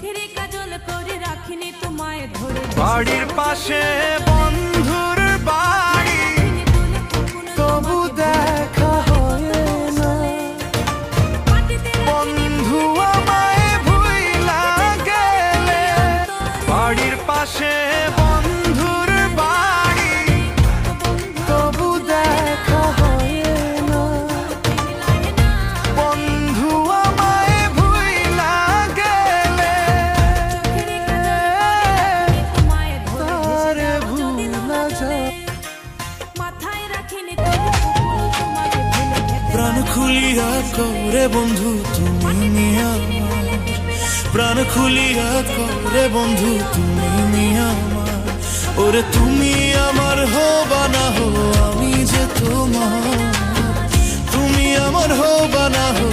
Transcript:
চোখের কাজল করে রাখিনি তোমায় ধরে বাড়ির পাশে বন্ধুর বাড়ি তবু দেখা হয় না বন্ধু আমায় ভুইলা গেলে বাড়ির পাশে বন্ধুর বাড়ি তবু দেখা হয় না বন্ধু আমায় ভুইলা গেলে তারে ভুলা যায় মাথায় রাখিনি তোমাকে ভুলে প্রাণ খুলিয়া করে বন্ধু তুমি নিয়া প্রাণ খুলিয়া করে বন্ধু তুমি নিয়া ওরে তুমি আমার হবা না হো আমি যে তোমার তুমি আমার হবা না হো